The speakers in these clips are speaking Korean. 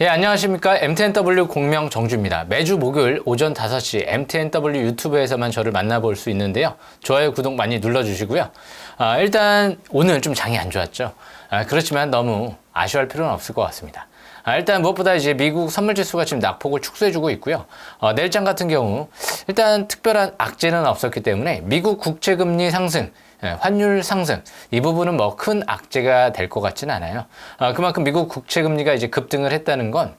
예, 안녕하십니까. MTNW 공명 정주입니다. 매주 목요일 오전 5시 MTNW 유튜브에서만 저를 만나볼 수 있는데요. 좋아요, 구독 많이 눌러주시고요. 일단 오늘 좀 장이 안 좋았죠. 그렇지만 너무 아쉬워할 필요는 없을 것 같습니다. 일단 무엇보다 이제 미국 선물 지수가 지금 낙폭을 축소해주고 있고요. 내일장 같은 경우 일단 특별한 악재는 없었기 때문에 미국 국채금리 상승, 환율 상승, 이 부분은 뭐 큰 악재가 될 것 같지는 않아요. 그만큼 미국 국채금리가 이제 급등을 했다는 건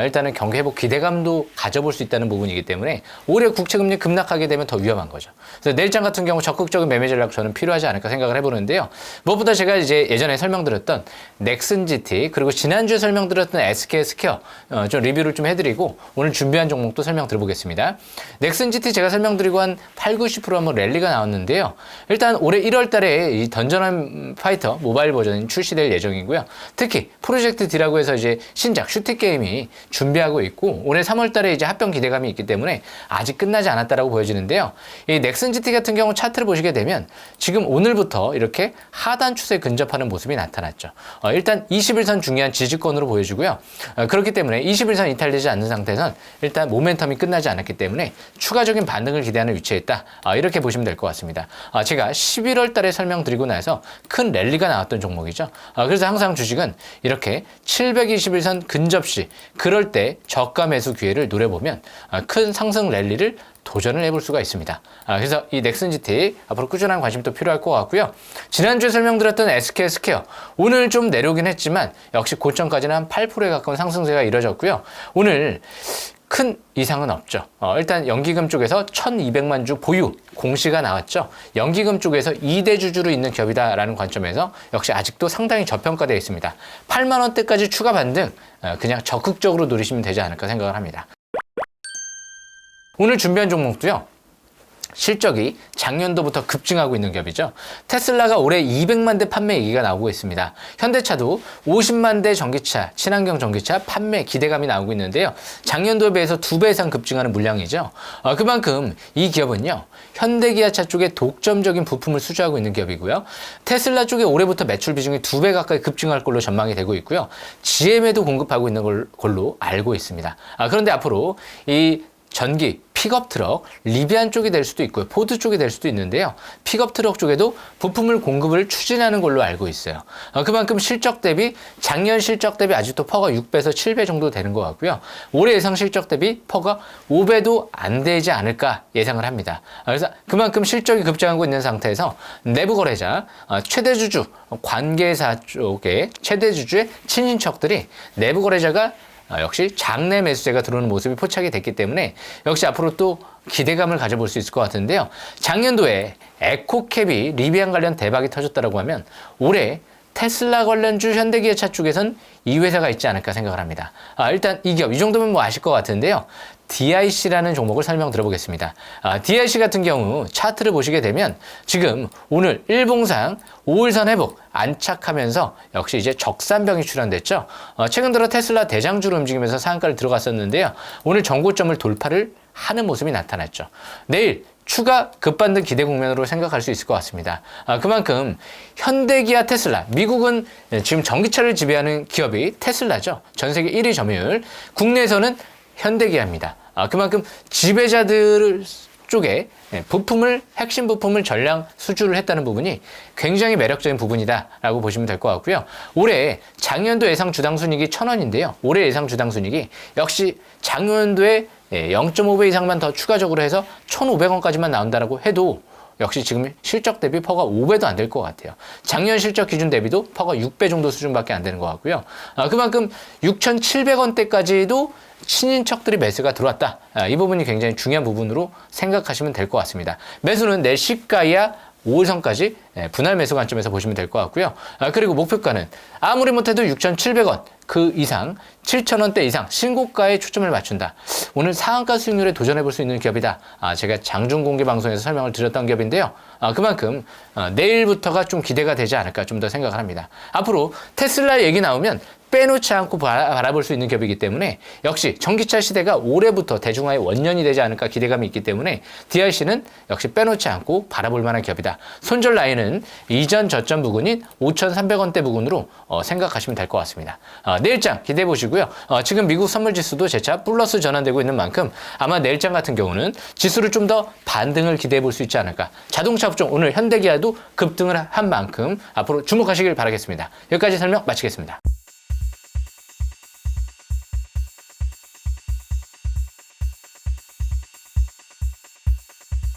일단은 경기 회복 기대감도 가져볼 수 있다는 부분이기 때문에 올해 국채금리 급락하게 되면 더 위험한 거죠. 그래서 내일장 같은 경우 적극적인 매매 전략 저는 필요하지 않을까 생각을 해보는데요. 무엇보다 제가 이제 예전에 설명드렸던 넥슨 GT 그리고 지난주에 설명드렸던 SK 스퀘어 좀 리뷰를 좀 해드리고 오늘 준비한 종목도 설명 드려보겠습니다. 넥슨 GT 제가 설명드리고 한 8, 90% 한번 랠리가 나왔는데요. 일단 올해 1월 달에 이 던전 파이터 모바일 버전이 출시될 예정이고요. 특히 프로젝트 D라고 해서 이제 신작 슈팅 게임이 준비하고 있고 올해 3월 달에 이제 합병 기대감이 있기 때문에 아직 끝나지 않았다라고 보여지는데요. 이 넥슨 GT 같은 경우 차트를 보시게 되면 지금 오늘부터 이렇게 하단 추세 근접하는 모습이 나타났죠. 일단 21선 중요한 지지권으로 보여지고요. 그렇기 때문에 21선 이탈되지 않는 상태에선 일단 모멘텀이 끝나지 않았기 때문에 추가적인 반등을 기대하는 위치에 있다. 이렇게 보시면 될 것 같습니다. 제가 11월 달에 설명드리고 나서 큰 랠리가 나왔던 종목이죠. 그래서 항상 주식은 이렇게 721선 근접 시 그럴 때 저가 매수 기회를 노려보면 큰 상승 랠리를 도전을 해볼 수가 있습니다. 그래서 이 넥슨 GT 앞으로 꾸준한 관심도 필요할 것 같고요. 지난주에 설명드렸던 SK 스퀘어 오늘 좀 내려오긴 했지만 역시 고점까지는 한 8%에 가까운 상승세가 이뤄졌고요. 오늘 큰 이상은 없죠. 일단 연기금 쪽에서 1200만 주 보유 공시가 나왔죠. 연기금 쪽에서 2대 주주로 있는 기업이다라는 관점에서 역시 아직도 상당히 저평가되어 있습니다. 8만 원대까지 추가 반등 그냥 적극적으로 노리시면 되지 않을까 생각을 합니다. 오늘 준비한 종목도요. 실적이 작년도부터 급증하고 있는 기업이죠. 테슬라가 올해 200만 대 판매 얘기가 나오고 있습니다. 현대차도 50만 대 전기차, 친환경 전기차 판매 기대감이 나오고 있는데요. 작년도에 비해서 2배 이상 급증하는 물량이죠. 그만큼 이 기업은요. 현대기아차 쪽에 독점적인 부품을 수주하고 있는 기업이고요. 테슬라 쪽에 올해부터 매출 비중이 2배 가까이 급증할 걸로 전망이 되고 있고요. GM에도 공급하고 있는 걸로 알고 있습니다. 그런데 앞으로 이 전기 픽업 트럭, 리비안 쪽이 될 수도 있고요. 포드 쪽이 될 수도 있는데요. 픽업 트럭 쪽에도 부품을 공급을 추진하는 걸로 알고 있어요. 그만큼 실적 대비 작년 실적 대비 아직도 퍼가 6배에서 7배 정도 되는 것 같고요. 올해 예상 실적 대비 퍼가 5배도 안 되지 않을까 예상을 합니다. 그래서 그만큼 실적이 급증하고 있는 상태에서 내부 거래자, 최대 주주, 관계사 쪽에 최대 주주의 친인척들이 내부 거래자가 역시 장내 매수세가 들어오는 모습이 포착이 됐기 때문에 역시 앞으로 또 기대감을 가져볼 수 있을 것 같은데요. 작년도에 에코캡이 리비안 관련 대박이 터졌다고 하면 올해 테슬라 관련주 현대기아차 쪽에선 이 회사가 있지 않을까 생각을 합니다. 일단 이 기업 이 정도면 뭐 아실 것 같은데요. DIC라는 종목을 설명 들어보겠습니다. DIC 같은 경우 차트를 보시게 되면 지금 오늘 일봉상 5일선 회복 안착하면서 역시 이제 적산병이 출현됐죠. 최근 들어 테슬라 대장주로 움직이면서 상한가를 들어갔었는데요. 오늘 전고점을 돌파를 하는 모습이 나타났죠. 내일 추가 급반등 기대 국면으로 생각할 수 있을 것 같습니다. 그만큼 현대기아 테슬라, 미국은 지금 전기차를 지배하는 기업이 테슬라죠. 전 세계 1위 점유율, 국내에서는 현대기아입니다. 그만큼 지배자들 쪽에 핵심 부품을 전량 수주를 했다는 부분이 굉장히 매력적인 부분이다라고 보시면 될 것 같고요. 올해 작년도 예상 주당 순이익이 1,000원인데요. 올해 예상 주당 순이익이 역시 작년도에 0.5배 이상만 더 추가적으로 해서 1,500원까지만 나온다라고 해도 역시 지금 실적 대비 퍼가 5배도 안 될 것 같아요. 작년 실적 기준 대비도 퍼가 6배 정도 수준밖에 안 되는 것 같고요. 그만큼 6,700원대까지도 친인척들이 매수가 들어왔다. 이 부분이 굉장히 중요한 부분으로 생각하시면 될 것 같습니다. 매수는 내 시가야 5일선까지 분할 매수 관점에서 보시면 될 것 같고요. 그리고 목표가는 아무리 못해도 6,700원 그 이상 7,000원대 이상 신고가에 초점을 맞춘다. 오늘 상한가 수익률에 도전해볼 수 있는 기업이다. 제가 장중 공개 방송에서 설명을 드렸던 기업인데요. 그만큼 내일부터가 좀 기대가 되지 않을까 좀 더 생각을 합니다. 앞으로 테슬라 얘기 나오면 빼놓지 않고 바라볼 수 있는 기업이기 때문에 역시 전기차 시대가 올해부터 대중화의 원년이 되지 않을까 기대감이 있기 때문에 DIC는 역시 빼놓지 않고 바라볼 만한 기업이다. 손절 라인은 이전 저점 부근인 5,300원대 부근으로 생각하시면 될 것 같습니다. 내일장 기대해 보시고요. 마시고요. 지금 미국 선물 지수도 재차 플러스 전환되고 있는 만큼 아마 내일장 같은 경우는 지수를 좀 더 반등을 기대해 볼 수 있지 않을까. 자동차 업종 오늘 현대기아도 급등을 한 만큼 앞으로 주목하시길 바라겠습니다. 여기까지 설명 마치겠습니다.